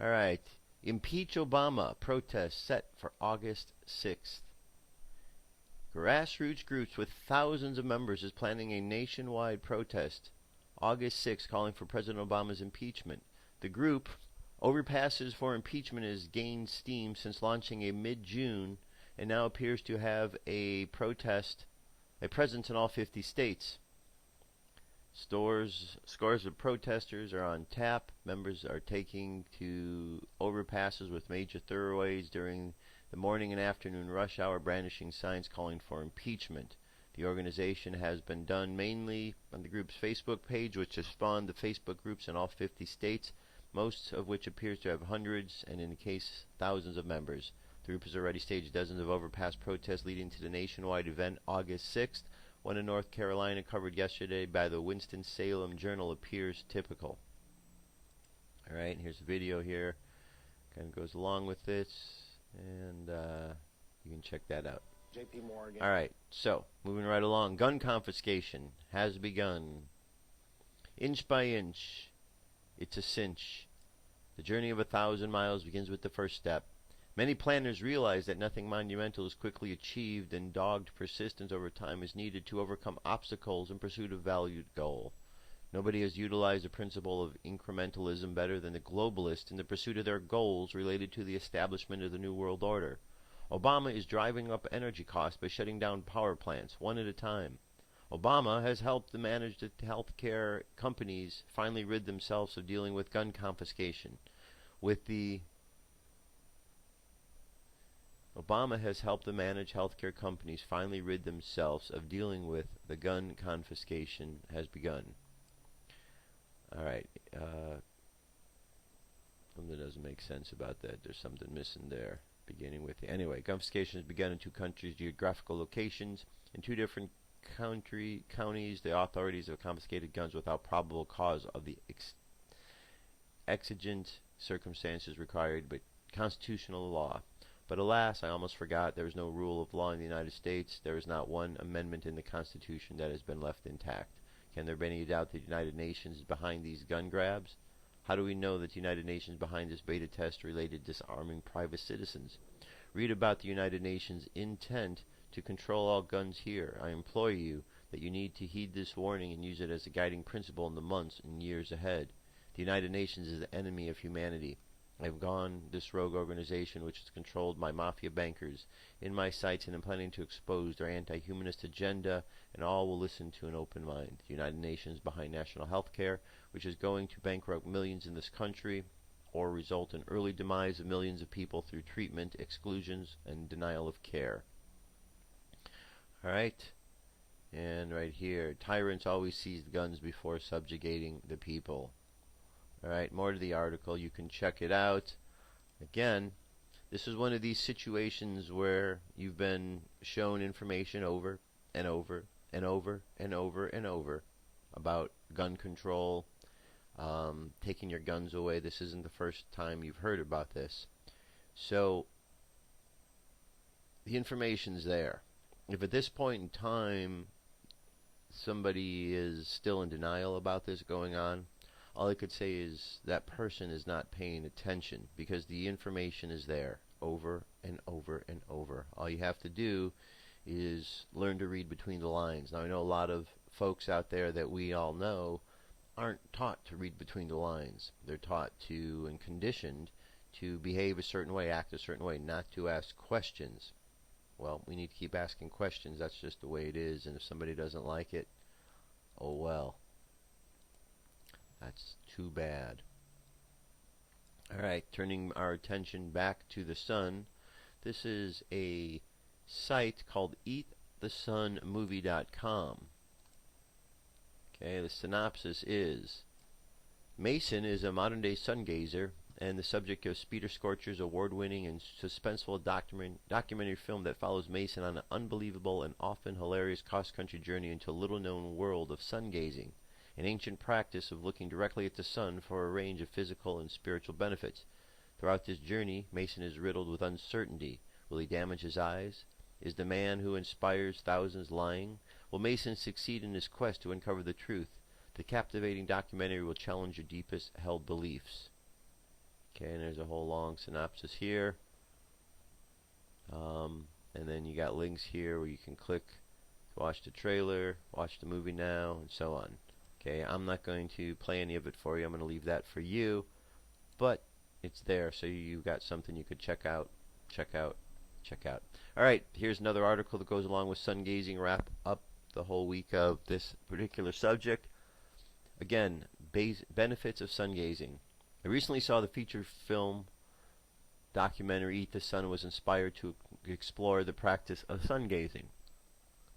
All right, impeach Obama. Protest set for August 6th. Grassroots groups with thousands of members is planning a nationwide protest August 6th calling for President Obama's impeachment. The group, Overpasses for Impeachment, has gained steam since launching in mid-June and now appears to have a presence in all 50 states. Scores of protesters are on tap. Members are taking to overpasses with major thoroughways during the morning and afternoon rush hour, brandishing signs calling for impeachment. The organization has been done mainly on the group's Facebook page, which has spawned the Facebook groups in all 50 states, most of which appears to have hundreds, and in the case, thousands of members. The group has already staged dozens of overpass protests leading to the nationwide event August 6th. One in North Carolina, covered yesterday by the Winston-Salem Journal, appears typical. Alright, here's a video here. Kind of goes along with this, and you can check that out. JP Morgan. Alright, so, moving right along. Gun confiscation has begun. Inch by inch, it's a cinch. The journey of 1,000 miles begins with the first step. Many planners realize that nothing monumental is quickly achieved, and dogged persistence over time is needed to overcome obstacles in pursuit of valued goal. Nobody has utilized the principle of incrementalism better than the globalists in the pursuit of their goals related to the establishment of the New World Order. Obama is driving up energy costs by shutting down power plants, one at a time. Obama has helped the managed healthcare companies finally rid themselves of dealing with gun confiscation. Obama has helped the managed healthcare companies finally rid themselves of dealing with the gun confiscation has begun. Alright, something doesn't make sense about that. There's something missing there. Beginning with anyway, confiscation has begun in 2 countries' geographical locations. In 2 different counties, the authorities have confiscated guns without probable cause of the exigent circumstances required by constitutional law. But alas, I almost forgot, there is no rule of law in the United States. There is not one amendment in the Constitution that has been left intact. Can there be any doubt that the United Nations is behind these gun grabs? How do we know that the United Nations is behind this beta test related disarming private citizens? Read about the United Nations' intent to control all guns here. I implore you that you need to heed this warning and use it as a guiding principle in the months and years ahead. The United Nations is the enemy of humanity. I have gone this rogue organization, which is controlled by mafia bankers, in my sights, and am planning to expose their anti-humanist agenda, and all will listen to an open mind. The United Nations behind national health care, which is going to bankrupt millions in this country, or result in early demise of millions of people through treatment, exclusions, and denial of care. Alright, and right here, tyrants always seize guns before subjugating the people. Alright, more to the article. You can check it out. Again, this is one of these situations where you've been shown information over and over and over and over and over about gun control, taking your guns away. This isn't the first time you've heard about this. So, the information's there. If at this point in time somebody is still in denial about this going on, all I could say is that person is not paying attention, because the information is there over and over and over. All you have to do is learn to read between the lines. Now, I know a lot of folks out there that we all know aren't taught to read between the lines. They're taught to and conditioned to behave a certain way, act a certain way, not to ask questions. Well, we need to keep asking questions. That's just the way it is, and if somebody doesn't like it, oh well. That's too bad. Alright, turning our attention back to the sun. This is a site called eatthesunmovie.com. Okay, the synopsis is: Mason is a modern-day sun gazer and the subject of Peter Scorcher's award-winning and suspenseful documentary film that follows Mason on an unbelievable and often hilarious cross-country journey into a little-known world of sun gazing, an ancient practice of looking directly at the sun for a range of physical and spiritual benefits. Throughout this journey, Mason is riddled with uncertainty. Will he damage his eyes? Is the man who inspires thousands lying? Will Mason succeed in his quest to uncover the truth? The captivating documentary will challenge your deepest held beliefs. Okay, and there's a whole long synopsis here. And then you got links here where you can click to watch the trailer, watch the movie now, and so on. Okay, I'm not going to play any of it for you. I'm going to leave that for you. But it's there, so you've got something you could check out. Alright, here's another article that goes along with sun gazing. Wrap up the whole week of this particular subject. Again, benefits of sun gazing. I recently saw the feature film documentary Eat the Sun was inspired to explore the practice of sun gazing.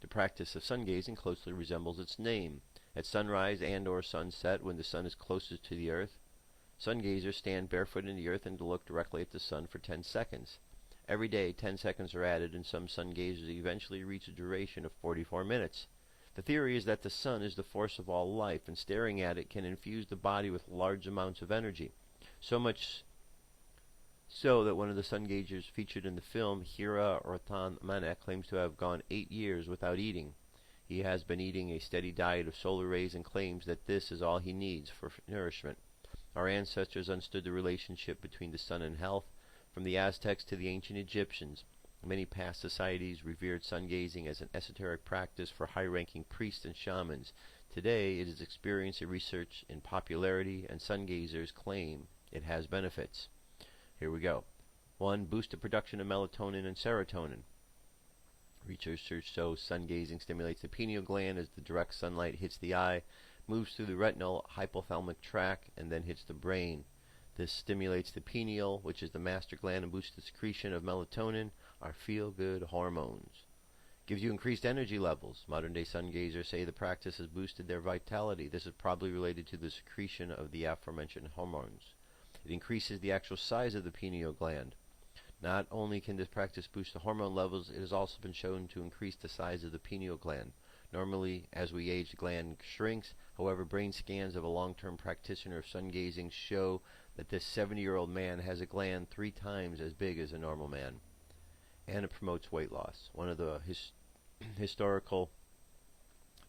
The practice of sun gazing closely resembles its name. At sunrise and or sunset, when the sun is closest to the earth, sun gazers stand barefoot in the earth and look directly at the sun for 10 seconds. Every day, 10 seconds are added, and some sun gazers eventually reach a duration of 44 minutes. The theory is that the sun is the force of all life, and staring at it can infuse the body with large amounts of energy. So much so that one of the sun gazers featured in the film, Hira Rotan Manek, claims to have gone 8 years without eating. He has been eating a steady diet of solar rays and claims that this is all he needs for nourishment. Our ancestors understood the relationship between the sun and health, from the Aztecs to the ancient Egyptians. Many past societies revered sun gazing as an esoteric practice for high-ranking priests and shamans. Today, it is experienced in research in popularity, and sun gazers claim it has benefits. Here we go. 1. Boost the production of melatonin and serotonin. Research shows sun gazing stimulates the pineal gland as the direct sunlight hits the eye, moves through the retinal hypothalamic tract, and then hits the brain. This stimulates the pineal, which is the master gland, and boosts the secretion of melatonin, our feel-good hormones. Gives you increased energy levels. Modern-day sun gazers say the practice has boosted their vitality. This is probably related to the secretion of the aforementioned hormones. It increases the actual size of the pineal gland. Not only can this practice boost the hormone levels, it has also been shown to increase the size of the pineal gland. Normally, as we age, the gland shrinks. However, brain scans of a long-term practitioner of sun gazing show that this 70-year-old man has a gland 3 times as big as a normal man. And it promotes weight loss. One of the historical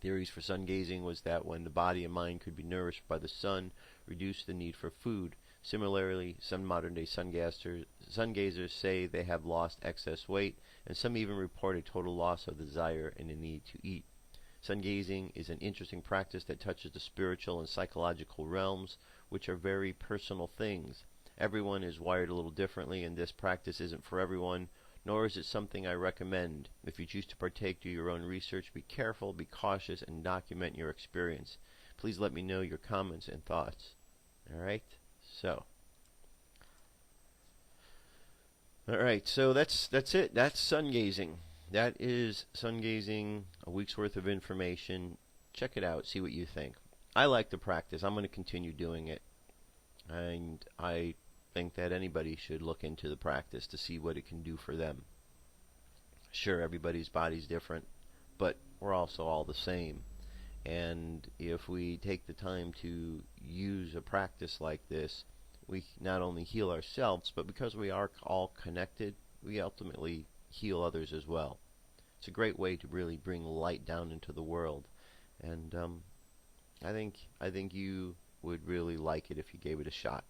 theories for sun gazing was that when the body and mind could be nourished by the sun, reduced the need for food. Similarly, some modern-day sun gazers say they have lost excess weight, and some even report a total loss of the desire and the need to eat. Sun gazing is an interesting practice that touches the spiritual and psychological realms, which are very personal things. Everyone is wired a little differently, and this practice isn't for everyone, nor is it something I recommend. If you choose to partake, do your own research, be careful, be cautious, and document your experience. Please let me know your comments and thoughts. Alright? So that's it. That's sun gazing. That is sun gazing, a week's worth of information. Check it out, see what you think. I like the practice. I'm going to continue doing it. And I think that anybody should look into the practice to see what it can do for them. Sure, everybody's body's different, but we're also all the same. And if we take the time to use a practice like this, we not only heal ourselves, but because we are all connected, we ultimately heal others as well. It's a great way to really bring light down into the world. And I think you would really like it if you gave it a shot.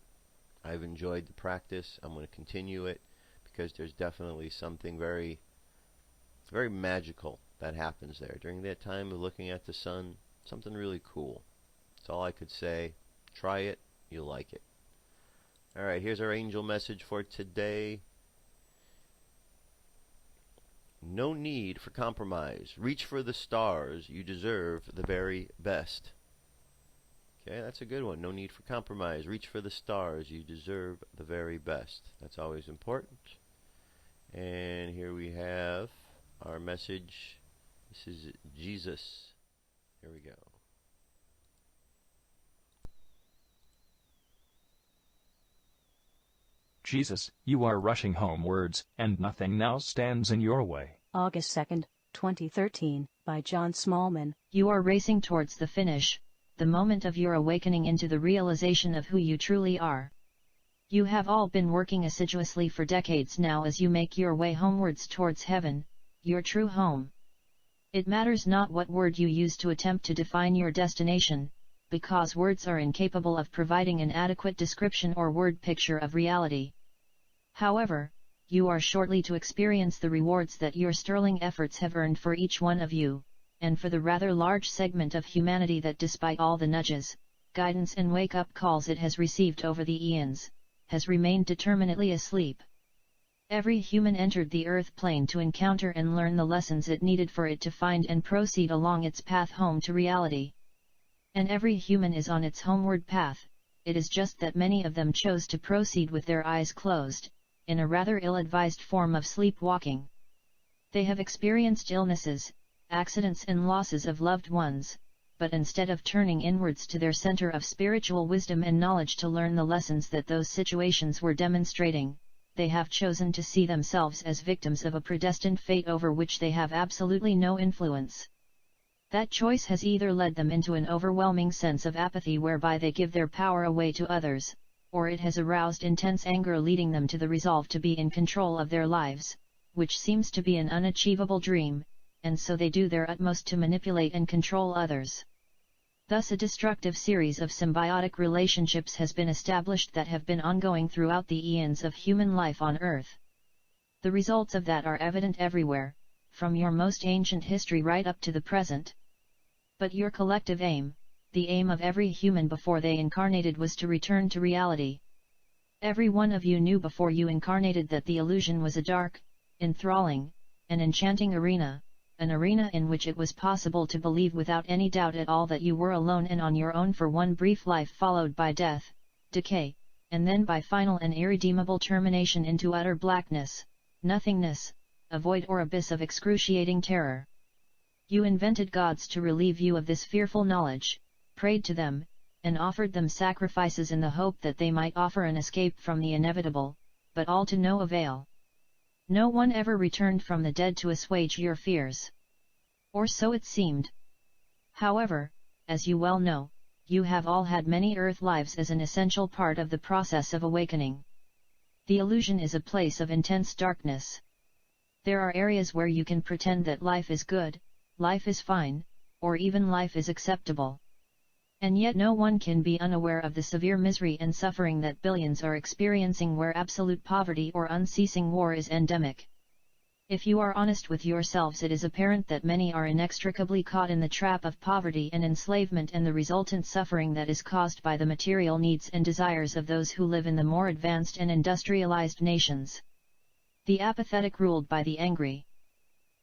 I've enjoyed the practice. I'm going to continue it because there's definitely something very, very magical that happens there. During that time of looking at the sun, something really cool. That's all I could say. Try it. You'll like it. Alright, here's our angel message for today. No need for compromise. Reach for the stars. You deserve the very best. Okay, that's a good one. No need for compromise. Reach for the stars. You deserve the very best. That's always important. And here we have our message. This is Jesus. Here we go. Jesus, you are rushing homewards, and nothing now stands in your way. August 2nd, 2013, by John Smallman. You are racing towards the finish, the moment of your awakening into the realization of who you truly are. You have all been working assiduously for decades now as you make your way homewards towards heaven, your true home. It matters not what word you use to attempt to define your destination, because words are incapable of providing an adequate description or word picture of reality. However, you are shortly to experience the rewards that your sterling efforts have earned for each one of you, and for the rather large segment of humanity that, despite all the nudges, guidance and wake-up calls it has received over the eons, has remained determinately asleep. Every human entered the earth plane to encounter and learn the lessons it needed for it to find and proceed along its path home to reality. And every human is on its homeward path. It is just that many of them chose to proceed with their eyes closed, in a rather ill-advised form of sleepwalking. They have experienced illnesses, accidents and losses of loved ones, but instead of turning inwards to their center of spiritual wisdom and knowledge to learn the lessons that those situations were demonstrating, they have chosen to see themselves as victims of a predestined fate over which they have absolutely no influence. That choice has either led them into an overwhelming sense of apathy whereby they give their power away to others, or it has aroused intense anger leading them to the resolve to be in control of their lives, which seems to be an unachievable dream, and so they do their utmost to manipulate and control others. Thus a destructive series of symbiotic relationships has been established that have been ongoing throughout the eons of human life on Earth. The results of that are evident everywhere, from your most ancient history right up to the present. But your collective aim, the aim of every human before they incarnated, was to return to reality. Every one of you knew before you incarnated that the illusion was a dark, enthralling, and enchanting arena, an arena in which it was possible to believe without any doubt at all that you were alone and on your own for one brief life followed by death, decay, and then by final and irredeemable termination into utter blackness, nothingness, a void or abyss of excruciating terror. You invented gods to relieve you of this fearful knowledge, prayed to them, and offered them sacrifices in the hope that they might offer an escape from the inevitable, but all to no avail. No one ever returned from the dead to assuage your fears. Or so it seemed. However, as you well know, you have all had many Earth lives as an essential part of the process of awakening. The illusion is a place of intense darkness. There are areas where you can pretend that life is good, life is fine, or even life is acceptable. And yet no one can be unaware of the severe misery and suffering that billions are experiencing where absolute poverty or unceasing war is endemic. If you are honest with yourselves, it is apparent that many are inextricably caught in the trap of poverty and enslavement and the resultant suffering that is caused by the material needs and desires of those who live in the more advanced and industrialized nations. The apathetic ruled by the angry.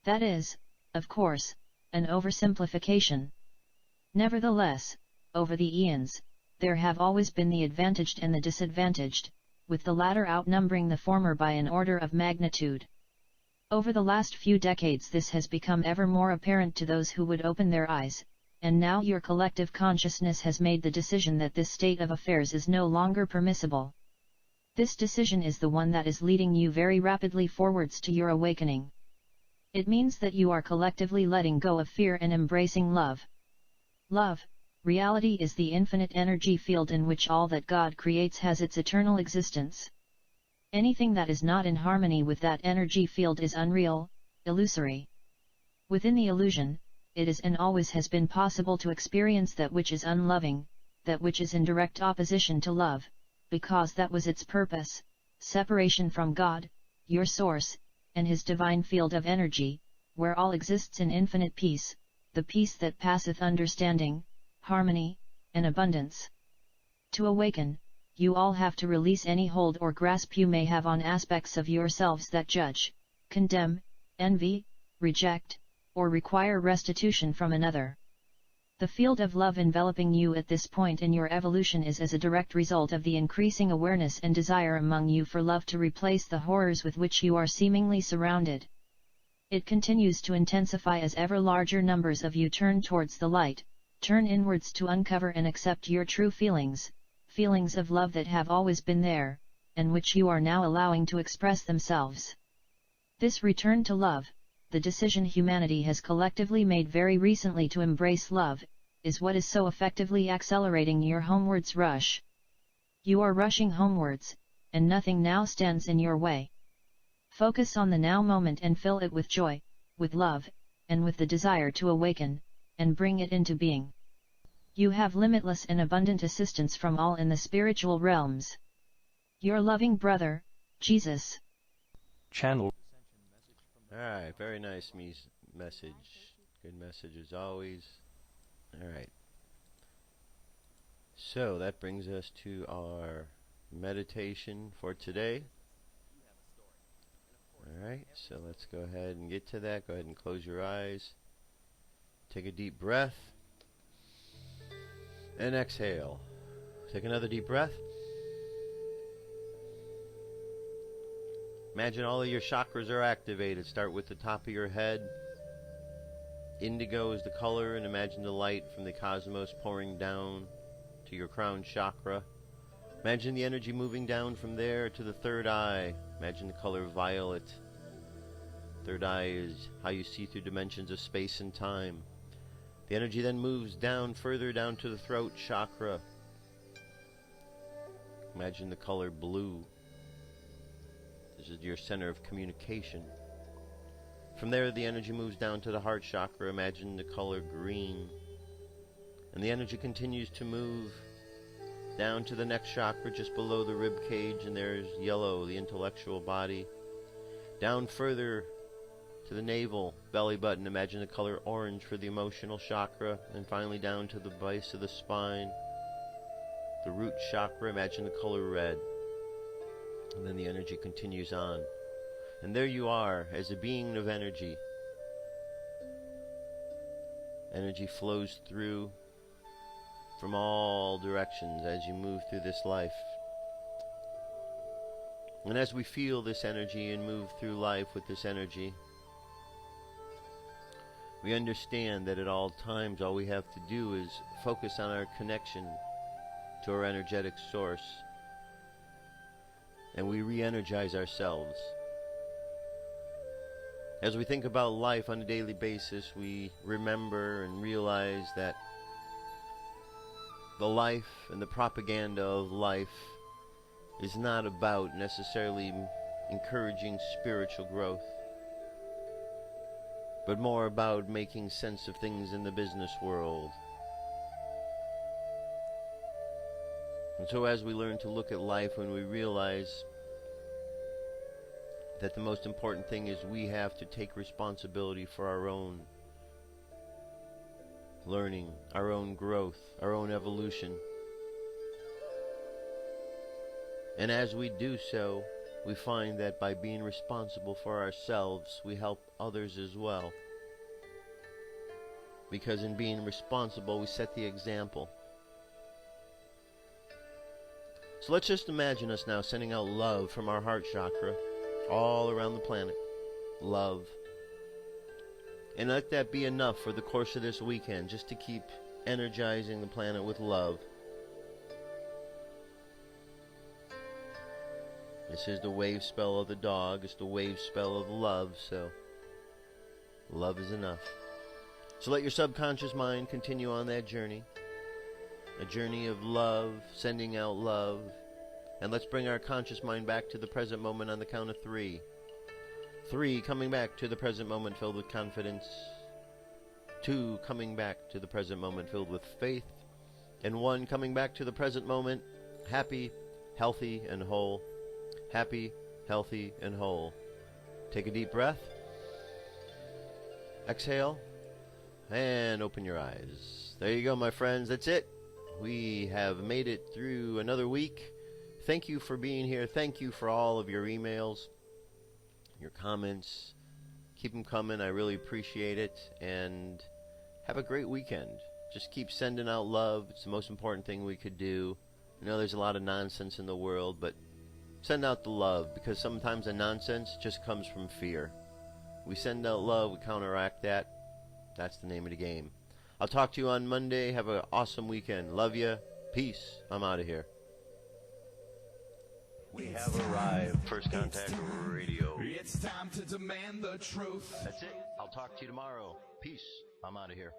That is, of course, an oversimplification. Nevertheless, over the eons, there have always been the advantaged and the disadvantaged, with the latter outnumbering the former by an order of magnitude. Over the last few decades this has become ever more apparent to those who would open their eyes, and now your collective consciousness has made the decision that this state of affairs is no longer permissible. This decision is the one that is leading you very rapidly forwards to your awakening. It means that you are collectively letting go of fear and embracing love. Love, reality, is the infinite energy field in which all that God creates has its eternal existence. Anything that is not in harmony with that energy field is unreal, illusory. Within the illusion, it is and always has been possible to experience that which is unloving, that which is in direct opposition to love, because that was its purpose, separation from God, your source, and His divine field of energy, where all exists in infinite peace, the peace that passeth understanding, harmony, and abundance. To awaken, you all have to release any hold or grasp you may have on aspects of yourselves that judge, condemn, envy, reject, or require restitution from another. The field of love enveloping you at this point in your evolution is as a direct result of the increasing awareness and desire among you for love to replace the horrors with which you are seemingly surrounded. It continues to intensify as ever larger numbers of you turn towards the light, turn inwards to uncover and accept your true feelings, feelings of love that have always been there, and which you are now allowing to express themselves. This return to love, the decision humanity has collectively made very recently to embrace love, is what is so effectively accelerating your homewards rush. You are rushing homewards, and nothing now stands in your way. Focus on the now moment and fill it with joy, with love, and with the desire to awaken, and bring it into being. You have limitless and abundant assistance from all in the spiritual realms. Your loving brother, Jesus. Channel. Alright, very nice message. Good message as always. Alright. So that brings us to our meditation for today. Alright, so let's go ahead and get to that. Go ahead and close your eyes. Take a deep breath. And exhale. Take another deep breath. Imagine all of your chakras are activated. Start with the top of your head. Indigo is the color, and imagine the light from the cosmos pouring down to your crown chakra. Imagine the energy moving down from there to the third eye. Imagine the color violet. Third eye is how you see through dimensions of space and time. The energy then moves down, further down to the throat chakra. Imagine the color blue. This is your center of communication. From there, the energy moves down to the heart chakra. Imagine the color green. And the energy continues to move down to the next chakra just below the rib cage, and there's yellow, the intellectual body. Down further to the navel, belly button. Imagine the color orange for the emotional chakra. And finally down to the base of the spine, the root chakra. Imagine the color red. And then the energy continues on. And there you are as a being of energy. Energy flows through from all directions as you move through this life. And as we feel this energy and move through life with this energy, we understand that at all times all we have to do is focus on our connection to our energetic source. And we re-energize ourselves. As we think about life on a daily basis, we remember and realize that the life and the propaganda of life is not about necessarily encouraging spiritual growth, but more about making sense of things in the business world. And so as we learn to look at life, when we realize that the most important thing is we have to take responsibility for our own learning, our own growth, our own evolution. And as we do so, we find that by being responsible for ourselves, we help others as well. Because in being responsible, we set the example. So let's just imagine us now sending out love from our heart chakra all around the planet. Love. And let that be enough for the course of this weekend, just to keep energizing the planet with love. This is the wave spell of the dog. It's the wave spell of love, so love is enough. So let your subconscious mind continue on that journey. A journey of love, sending out love. And let's bring our conscious mind back to the present moment on the count of 3. 3, coming back to the present moment filled with confidence. 2, coming back to the present moment filled with faith. And 1, coming back to the present moment happy, healthy, and whole. Happy, healthy, and whole. Take a deep breath. Exhale. And open your eyes. There you go, my friends. That's it. We have made it through another week. Thank you for being here. Thank you for all of your emails, your comments. Keep them coming. I really appreciate it. And have a great weekend. Just keep sending out love. It's the most important thing we could do. I know there's a lot of nonsense in the world, but send out the love, because sometimes the nonsense just comes from fear. We send out love, we counteract that. That's the name of the game. I'll talk to you on Monday. Have an awesome weekend. Love you. Peace. I'm out of here. We have arrived. First Contact Radio. It's time to demand the truth. That's it. I'll talk to you tomorrow. Peace. I'm out of here.